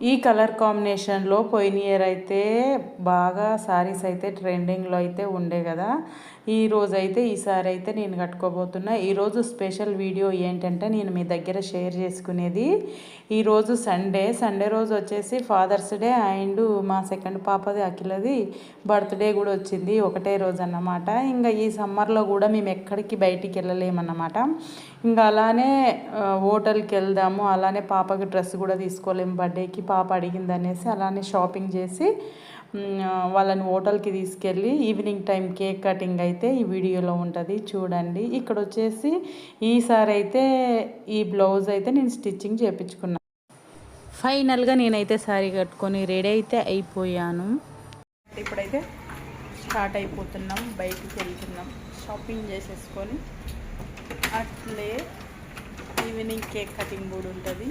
ఈ కలర్ కాంబినేషన్లో పోయిన ఇయర్ అయితే బాగా సారీస్ అయితే ట్రెండింగ్లో అయితే ఉండే కదా. ఈసారి అయితే నేను కట్టుకోబోతున్నా. ఈరోజు స్పెషల్ వీడియో ఏంటంటే నేను మీ దగ్గర షేర్ చేసుకునేది, ఈరోజు సండే రోజు వచ్చేసి ఫాదర్స్ డే అండ్ మా సెకండ్ పాపది అఖిలది బర్త్డే కూడా వచ్చింది ఒకటే రోజు అన్నమాట. ఇంకా ఈ సమ్మర్లో కూడా మేము ఎక్కడికి బయటికి వెళ్ళలేమన్నమాట. ఇంకా అలానే హోటల్కి వెళ్దాము, అలానే పాపకి డ్రెస్ కూడా తీసుకోలేము బర్త్డేకి, పాప అడిగింది అనేసి అలానే షాపింగ్ చేసి వాళ్ళని హోటల్కి తీసుకెళ్ళి ఈవినింగ్ టైం కేక్ కటింగ్ అయితే ఈ వీడియోలో ఉంటుంది చూడండి. ఇక్కడ వచ్చేసి ఈసారి అయితే ఈ బ్లౌజ్ అయితే నేను స్టిచ్చింగ్ చేయించుకున్నాను. ఫైనల్గా నేనైతే శారీ కట్టుకొని రెడీ అయితే అయిపోయాను. ఇప్పుడైతే స్టార్ట్ అయిపోతున్నాం, బయటికి వెళ్తున్నాం, షాపింగ్ చేసేసుకొని అట్లే ఈవినింగ్ కేక్ కటింగ్ కూడా ఉంటుంది.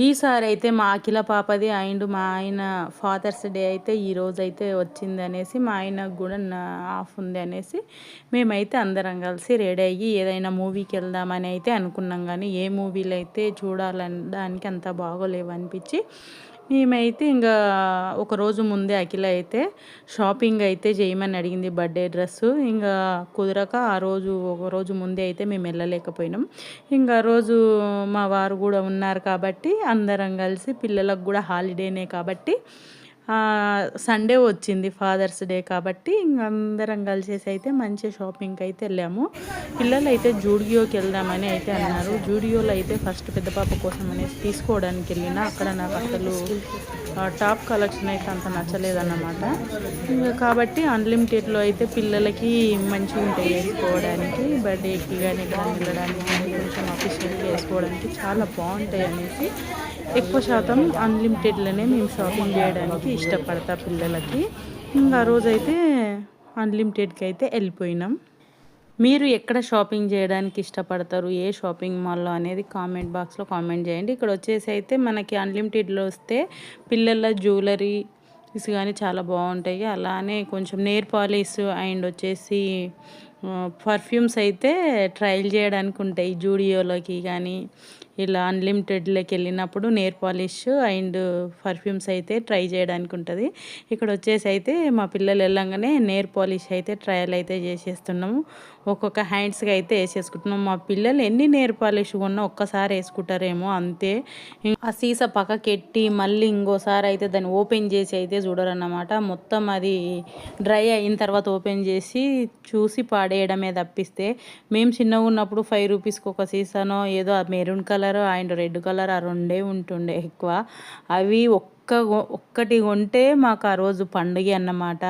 ఈసారి అయితే మా అఖిల పాపది అండ్ మా ఆయన ఫాదర్స్ డే అయితే ఈరోజు అయితే వచ్చింది అనేసి, మా ఆయనకు కూడా ఆఫ్ ఉంది అనేసి మేమైతే అందరం కలిసి రెడీ అయ్యి ఏదైనా మూవీకి వెళ్దామని అయితే అనుకున్నాం. కానీ ఏ మూవీలు అయితే చూడాలనడానికి అంత బాగోలేవు అనిపించి మేమైతే ఇంకా ఒకరోజు ముందే అఖిల అయితే షాపింగ్ అయితే చేయమని అడిగింది బర్త్డే డ్రెస్సు. ఇంకా కుదరక ఒకరోజు ముందే అయితే మేము వెళ్ళలేకపోయినాం. ఇంకా రోజు మా వారు కూడా ఉన్నారు కాబట్టి అందరం కలిసి, పిల్లలకు కూడా హాలిడేనే కాబట్టి సండే వచ్చింది ఫాదర్స్ డే కాబట్టి అందరం కలిసేసి అయితే మంచి షాపింగ్కి అయితే వెళ్ళాము. పిల్లలు అయితే జూడియోకి వెళ్దామని అయితే అన్నారు. జూడియోలో అయితే ఫస్ట్ పెద్ద పాప కోసం అనేసి తీసుకోవడానికి వెళ్ళిన అక్కడ నాకు అసలు టాప్ కలెక్షన్ అయితే అంత నచ్చలేదన్నమాట. కాబట్టి అన్లిమిటెడ్లో అయితే పిల్లలకి మంచిగా ఉంటాయి వేసుకోవడానికి, బర్త్డేకి కానీ ఇక్కడ వెళ్ళడానికి కానీ కొంచెం అఫీషియల్గా వేసుకోవడానికి చాలా బాగుంటాయి అనేసి ఎక్కువ శాతం అన్లిమిటెడ్లోనే మేము షాపింగ్ చేయడానికి ఇష్టపడతా పిల్లలకి. ఇంకా ఆ రోజైతే అన్లిమిటెడ్కి అయితే వెళ్ళిపోయినాం. మీరు ఎక్కడ షాపింగ్ చేయడానికి ఇష్టపడతారు, ఏ షాపింగ్ మాల్లో అనేది కామెంట్ బాక్స్లో కామెంట్ చేయండి. ఇక్కడ వచ్చేసి అయితే మనకి అన్లిమిటెడ్లో వస్తే పిల్లల జ్యువెలరీస్ కానీ చాలా బాగుంటాయి. అలానే కొంచెం నెయిల్ పాలిష్ అండ్ వచ్చేసి పర్ఫ్యూమ్స్ అయితే ట్రయల్ చేయడానికి ఉంటాయి జూడియోలోకి కానీ ఇలా అన్లిమిటెడ్లోకి వెళ్ళినప్పుడు. నెయిల్ పాలిష్ అండ్ పర్ఫ్యూమ్స్ అయితే ట్రై చేయడానికి ఉంటుంది. ఇక్కడ వచ్చేసి అయితే మా పిల్లలు వెళ్ళంగానే నెయిల్ పాలిష్ అయితే ట్రయల్ అయితే చేసేస్తున్నాము. ఒక్కొక్క హ్యాండ్స్కి అయితే వేసేసుకుంటున్నాం. మా పిల్లలు ఎన్ని నెయిల్ పాలిష్ కొన్నా ఒక్కసారి వేసుకుంటారేమో అంతే. ఆ సీసా పక్కకెట్టి మళ్ళీ ఇంకోసారి అయితే దాన్ని ఓపెన్ చేసి అయితే చూడరన్నమాట. మొత్తం అది డ్రై అయిన తర్వాత ఓపెన్ చేసి చూసి పాడేయడమే తప్పిస్తే, మేము చిన్నగా ఉన్నప్పుడు 5 రూపీస్కి ఒక సీసానో ఏదో maroon colour and red colour ఆ రెండే ఉంటుండే ఎక్కువ. అవి ఒక్కటి కొంటే మాకు ఆ రోజు పండుగ అన్నమాట.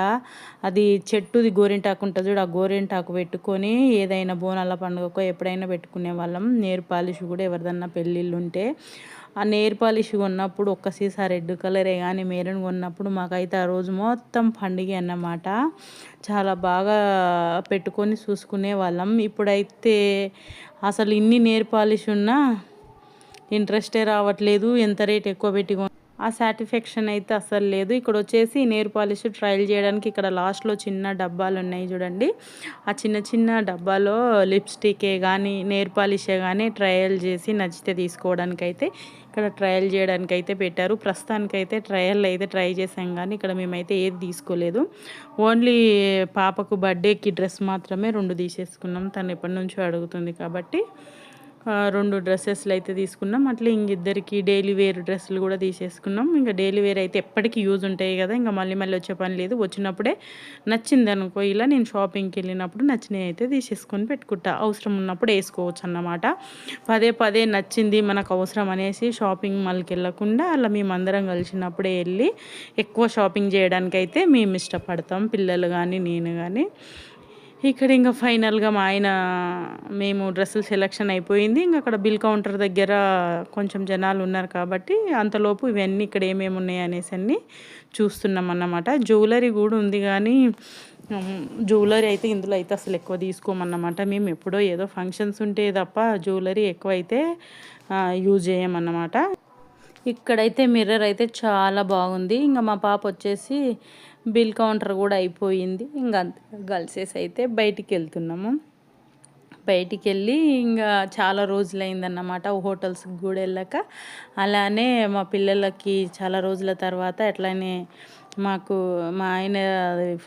అది చెట్టుది గోరింటాకు ఉంటుంది చూడు, ఆ గోరింటాకు పెట్టుకొని ఏదైనా బోనాల పండుగకో ఎప్పుడైనా పెట్టుకునే వాళ్ళం. నెయిల్ పాలిష్ కూడా ఎవరిదన్నా పెళ్ళిళ్ళు ఉంటే ఆ నెయిల్ పాలిష్ కొన్నప్పుడు ఒక్క సీసా రెడ్ కలరే కానీ మెరూన్ కొన్నప్పుడు మాకైతే ఆ రోజు మొత్తం పండుగ అన్నమాట. చాలా బాగా పెట్టుకొని చూసుకునే వాళ్ళం. ఇప్పుడైతే అసలు ఇన్ని నెయిల్ పాలిష్ ఉన్నా ఇంట్రెస్టే రావట్లేదు. ఎంత రేట్ ఎక్కువ పెట్టి ఆ సాటిస్ఫాక్షన్ అయితే అసలు లేదు. ఇక్కడ వచ్చేసి నెయిల్ పాలిష్ ట్రయల్ చేయడానికి ఇక్కడ లాస్ట్లో చిన్న డబ్బాలు ఉన్నాయి చూడండి. ఆ చిన్న చిన్న డబ్బాలో లిప్స్టికే కానీ నెయిల్ పాలిషే కానీ ట్రయల్ చేసి నచ్చితే తీసుకోవడానికి అయితే ఇక్కడ ట్రయల్ చేయడానికి అయితే పెట్టారు. ప్రస్తుతానికైతే ట్రయల్ అయితే ట్రై చేసాం కానీ ఇక్కడ మేమైతే ఏది తీసుకోలేదు. ఓన్లీ పాపకు బర్త్డేకి డ్రెస్ మాత్రమే 2 తీసేసుకున్నాం. తను ఎప్పటి నుంచో అడుగుతుంది కాబట్టి 2 డ్రెస్సెస్లు అయితే తీసుకున్నాం. అట్లా ఇంకిద్దరికి డైలీ వేర్ డ్రెస్సులు కూడా తీసేసుకున్నాం. ఇంకా డైలీ వేర్ అయితే ఎప్పటికీ యూజ్ ఉంటాయి కదా, ఇంకా మళ్ళీ వచ్చే పని లేదు. వచ్చినప్పుడే నచ్చింది అనుకో, ఇలా నేను షాపింగ్కి వెళ్ళినప్పుడు నచ్చినవి అయితే తీసేసుకొని పెట్టుకుంటా, అవసరం ఉన్నప్పుడు వేసుకోవచ్చు అన్నమాట. పదే నచ్చింది మనకు అవసరం అనేసి షాపింగ్ మాల్కి వెళ్ళకుండా అలా మేమందరం కలిసినప్పుడే వెళ్ళి ఎక్కువ షాపింగ్ చేయడానికి అయితే మేము ఇష్టపడతాం, పిల్లలు కానీ నేను కానీ. ఇక్కడ ఇంకా ఫైనల్గా మా ఆయన మేము డ్రెస్సులు సెలెక్షన్ అయిపోయింది. ఇంకా అక్కడ బిల్ కౌంటర్ దగ్గర కొంచెం జనాలు ఉన్నారు కాబట్టి అంతలోపు ఇవన్నీ ఇక్కడ ఏమేమి ఉన్నాయి అనేసి అన్నీ చూస్తున్నాం అన్నమాట. జ్యువెలరీ కూడా ఉంది కానీ జ్యువెలరీ అయితే ఇందులో అయితే అసలు ఎక్కువ తీసుకోమన్నమాట. మేము ఎప్పుడో ఏదో ఫంక్షన్స్ ఉంటే తప్ప జ్యువెలరీ ఎక్కువ అయితే యూజ్ చేయమన్నమాట. ఇక్కడైతే మిర్రర్ అయితే చాలా బాగుంది. ఇంకా మా పాప వచ్చేసి బిల్ కౌంటర్ కూడా అయిపోయింది. ఇంకా కలిసేసి అయితే బయటికి వెళ్తున్నాము. బయటికెళ్ళి ఇంగా చాలా రోజులయిందన్నమాట హోటల్స్‌కి గూడా ఎళ్ళక. అలానే మా పిల్లలకి చాలా రోజుల తర్వాత అట్లనే మాకు మా ఆయన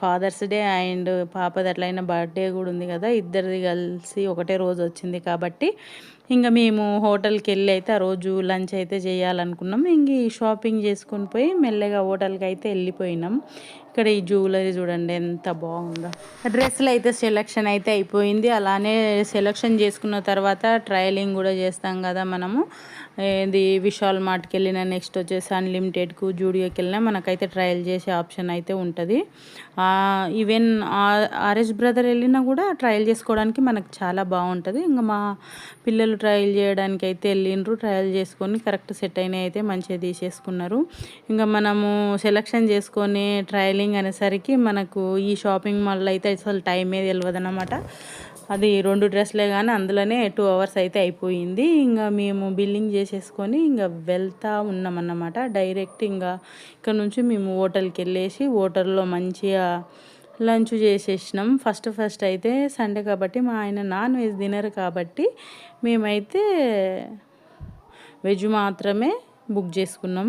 ఫాదర్స్ డే అండ్ పాపది అట్లయినా బర్త్‌డే గూడా ఉంది గదా! ఇద్దరిది కలిసి ఒకటే రోజొచ్చింది కాబట్టి ఇంగ మేము హోటల్‌కెళ్ళి అయితే ఆ రోజు లంచ్ అయితే జేయాలనుకున్నాం. ఇంగ ఈ షాపింగ్ జేసుకొని పోయి మెల్లగా హోటల్‌కైతే ఎళ్ళిపోయినాం. ఇక్కడ ఈ జ్యువెలరీ చూడండి ఎంత బాగుందో. డ్రెస్సులయితే సెలక్షన్ అయితే అయిపోయింది. అలానే సెలక్షన్ చేసుకున్న తర్వాత ట్రయలింగ్ గూడా చేస్తాం గదా మనము. ఏది విశాల్ మార్ట్‌కెళ్ళినా, నెక్స్ట్ వచ్చేసి అన్‌లిమిటెడ్‌కు, జూడియోకెళ్ళినా మనకైతే ట్రయల్ చేసే ఆప్షన్ అయితే ఉంటది. ఈవెన్ ఆర్ఎస్ బ్రదర్ ఎళ్ళినా గూడా ట్రయల్ చేసుకోవడానికి మనకు చాలా బావుంటది. ఇంగ మా పిల్లలు ట్రయల్ చేయడానికైతే ఎళ్ళిండ్రు. ట్రయల్ చేసుకొని కరెక్ట్ సెట్ అయినయి అయితే మంచిగా తీసేసుకున్నారు. ఇంగ మనము సెలక్షన్ చేసుకొని ట్రయలింగ్ అనేసరికి మనకు ఈ షాపింగ్ మాల్‌లో అయితే అసలు టైమే తెలవదనమాట. అది 2 డ్రెస్‌లే గానీ అందులోనే 2 అవర్స్ అయితే అయిపోయింది. ఇంగ మేము బిల్లింగ్ చేసేసుకొని ఇంగ వెళ్తా ఉన్నామన్నమాట. డైరెక్ట్ ఇంగ ఇక్కడ నుంచి మేము హోటల్‌కెళ్ళేసి హోటల్‌లో మంచిగా లంచ్ చేసేసినాం. ఫస్ట్ అయితే సండే కాబట్టి మా ఆయన నాన్ వెజ్ తినరు కాబట్టి మేమైతే వెజ్ మాత్రమే బుక్ చేసుకున్నాం.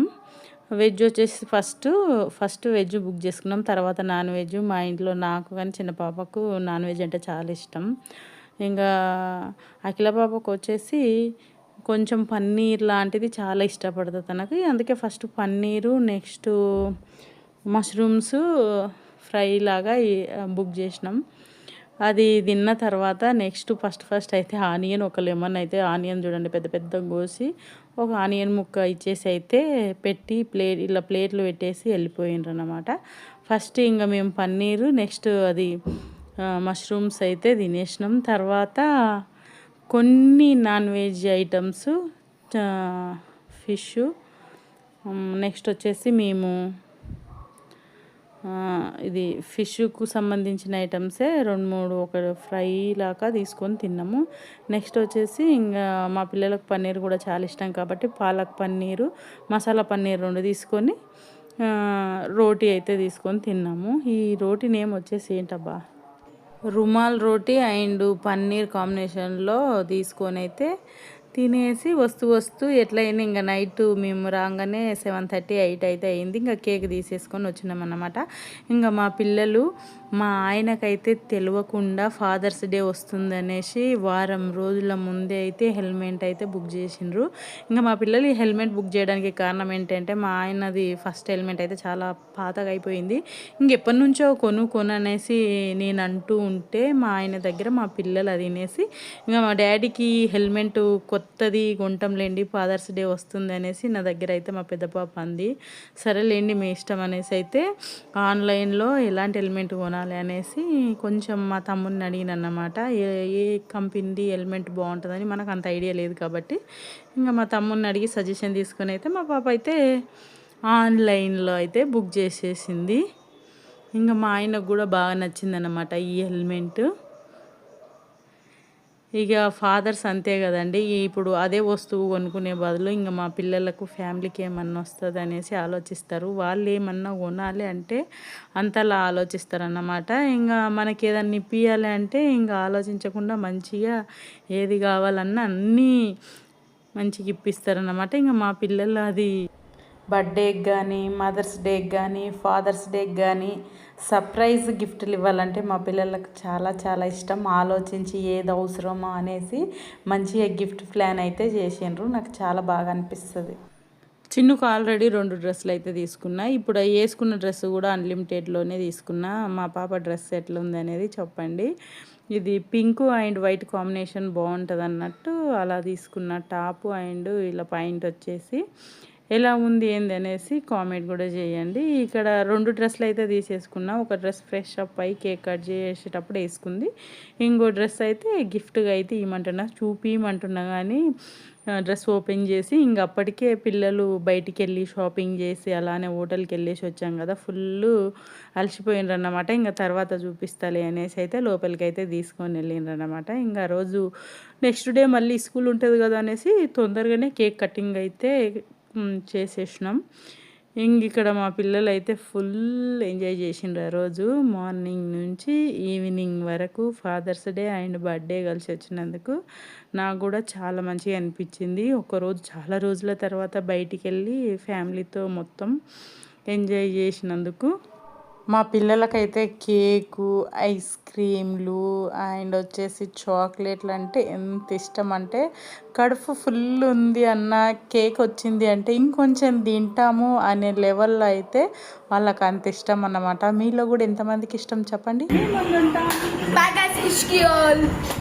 వెజ్ వచ్చేసి ఫస్ట్ వెజ్ బుక్ చేసుకున్నాం. తర్వాత నాన్ వెజ్. మా ఇంట్లో నాకు కానీ చిన్న పాపకు నాన్ వెజ్ అంటే చాలా ఇష్టం. ఇంకా అఖిల పాపకు వచ్చేసి కొంచెం పన్నీర్ లాంటిది చాలా ఇష్టపడుతుంది తనకి. అందుకే first paneer, next mushrooms fry లాగా బుక్ చేసినాం. అది తిన్న తర్వాత నెక్స్ట్ ఫస్ట్ అయితే ఆనియన్, ఒక లెమన్ అయితే ఆనియన్ చూడండి పెద్ద పెద్దగా కోసి ఒక ఆనియన్ ముక్క ఇచ్చేసి అయితే పెట్టి ఇలా ప్లేట్లు పెట్టేసి వెళ్ళిపోయిండ్రనమాట. ఫస్ట్ ఇంకా మేము పన్నీరు, నెక్స్ట్ అది మష్రూమ్స్ అయితే తినేసినాం. తర్వాత కొన్ని non veg items, fish, next వచ్చేసి మేము ఇది ఫిష్‌కు సంబంధించిన ఐటమ్సే 2, 3 ఒక ఫ్రై లాగా తీసుకొని తిన్నాము. నెక్స్ట్ వచ్చేసి ఇంగా మా పిల్లలకు పన్నీర్ కూడా చాలా ఇష్టం కాబట్టి పాలక్ పన్నీరు, మసాలా పన్నీర్ 2 తీసుకొని రోటీ అయితే తీసుకొని తిన్నాము. ఈ రోటీ నేమ్ వచ్చేసి ఏంటబ్బా, రుమాల్ రోటీ అండ్ పన్నీర్ కాంబినేషన్‌లో తీసుకొనైతే తినేసి వస్తూ ఎట్లయినా ఇంక నైట్ మేము రాగానే 7:30, 8 అయితే అయింది. ఇంకా కేక్ తీసేసుకొని వచ్చినామన్నమాట. ఇంకా మా పిల్లలు మా ఆయనకైతే తెలియకుండా ఫాదర్స్ డే వస్తుందనేసి వారం రోజుల ముందే అయితే హెల్మెట్ అయితే బుక్ చేసిండ్రు. ఇంకా మా పిల్లలు ఈ హెల్మెట్ బుక్ చేయడానికి కారణం ఏంటంటే మా ఆయనది ఫస్ట్ హెల్మెట్ అయితే చాలా పాతగా అయిపోయింది. ఇంకెప్పటి నుంచో కొననేసి నేను అంటూ ఉంటే మా ఆయన దగ్గర మా పిల్లలు అది వినేసి ఇంకా మా డాడీకి హెల్మెట్ కొత్తది కొంటాంలేండి ఫాదర్స్ డే వస్తుంది అనేసి నా దగ్గర అయితే మా పెద్ద పాప అంది. సరేలేండి మీ ఇష్టం అనేసి అయితే ఆన్లైన్లో ఎలాంటి హెల్మెట్ కొనాలి అనేసి కొంచెం మా తమ్ముడిని అడిగినన్నమాట. ఏ కంపెనీది హెల్మెట్ బాగుంటుందని మనకు అంత ఐడియా లేదు కాబట్టి ఇంకా మా తమ్ముడిని అడిగి సజెషన్ తీసుకొని అయితే మా పాప అయితే ఆన్లైన్లో అయితే బుక్ చేసేసింది. ఇంకా మా ఆయనకు కూడా బాగా నచ్చిందన్నమాట ఈ హెల్మెట్. ఇక ఫాదర్స్ అంతే కదండి, ఇప్పుడు అదే వస్తువు కొనుక్కునే బదులు ఇంకా మా పిల్లలకు ఫ్యామిలీకి ఏమన్నా వస్తుంది అనేసి ఆలోచిస్తారు. వాళ్ళు ఏమన్నా కొనాలి అంటే అంతలా ఆలోచిస్తారన్నమాట. ఇంకా మనకి ఏదన్నా ఇప్పియాలి అంటే ఇంకా ఆలోచించకుండా మంచిగా ఏది కావాలన్నా అన్నీ మంచిగా ఇప్పిస్తారన్నమాట. ఇంకా మా పిల్లలు అది బర్త్డేకి కానీ, మదర్స్ డేకి కానీ, ఫాదర్స్ డేకి కానీ సర్ప్రైజ్ గిఫ్ట్లు ఇవ్వాలంటే మా పిల్లలకు చాలా చాలా ఇష్టం. ఆలోచించి ఏది అవసరమో అనేసి మంచిగా గిఫ్ట్ ప్లాన్ అయితే చేసిండ్రు. నాకు చాలా బాగా అనిపిస్తుంది. చిన్నుకు ఆల్రెడీ 2 డ్రెస్సులు అయితే తీసుకున్నా. ఇప్పుడు వేసుకున్న డ్రెస్ కూడా అన్‌లిమిటెడ్‌లోనే తీసుకున్నా. మా పాప డ్రెస్ ఎట్లుంది అనేది చెప్పండి. ఇది పింక్ అండ్ వైట్ కాంబినేషన్ బాగుంటుంది అలా తీసుకున్న టాపు అండ్ ఇలా పాయింట్ వచ్చేసి ఎలా ఉంది ఏంది అనేసి కామెంట్ కూడా చేయండి. ఇక్కడ 2 డ్రెస్సులు అయితే తీసేసుకున్నా. ఒక డ్రెస్ ఫ్రెష్ అప్ అయ్యి కేక్ కట్ చేసేటప్పుడు వేసుకుంది. ఇంకో డ్రెస్ అయితే గిఫ్ట్గా అయితే చూపిమంటున్నా కానీ డ్రెస్ ఓపెన్ చేసి ఇంక అప్పటికే పిల్లలు బయటికి వెళ్ళి షాపింగ్ చేసి అలానే హోటల్కి వెళ్ళేసి వచ్చాం కదా, ఫుల్ అలసిపోయిండ్రన్నమాట. ఇంకా తర్వాత చూపిస్తాలే అనేసి అయితే లోపలికి అయితే తీసుకొని వెళ్ళిండ్రన్నమాట. ఇంకా రోజు నెక్స్ట్ డే మళ్ళీ స్కూల్ ఉంటుంది కదా అనేసి తొందరగానే కేక్ కటింగ్ అయితే చేసేసినాం. ఇక్కడ మా పిల్లలు అయితే ఫుల్ ఎంజాయ్ చేసిండ్రు ఆ రోజు మార్నింగ్ నుంచి ఈవినింగ్ వరకు ఫాదర్స్ డే అండ్ బర్త్డే కలిసి వచ్చినందుకు నాకు కూడా చాలా మంచిగా అనిపించింది. ఒకరోజు చాలా రోజుల తర్వాత బయటికి వెళ్ళి ఫ్యామిలీతో మొత్తం ఎంజాయ్ చేసినందుకు. మా పిల్లలకైతే కేకు, ఐస్ క్రీమ్లు అండ్ వచ్చేసి చాక్లెట్లు అంటే ఎంత ఇష్టం అంటే, కడుపు ఫుల్ ఉంది అన్న కేక్ వచ్చింది అంటే ఇంకొంచెం తింటాము అనే లెవెల్లో అయితే వాళ్ళకి అంత ఇష్టం అన్నమాట. మీలో కూడా ఎంతమందికి ఇష్టం చెప్పండి.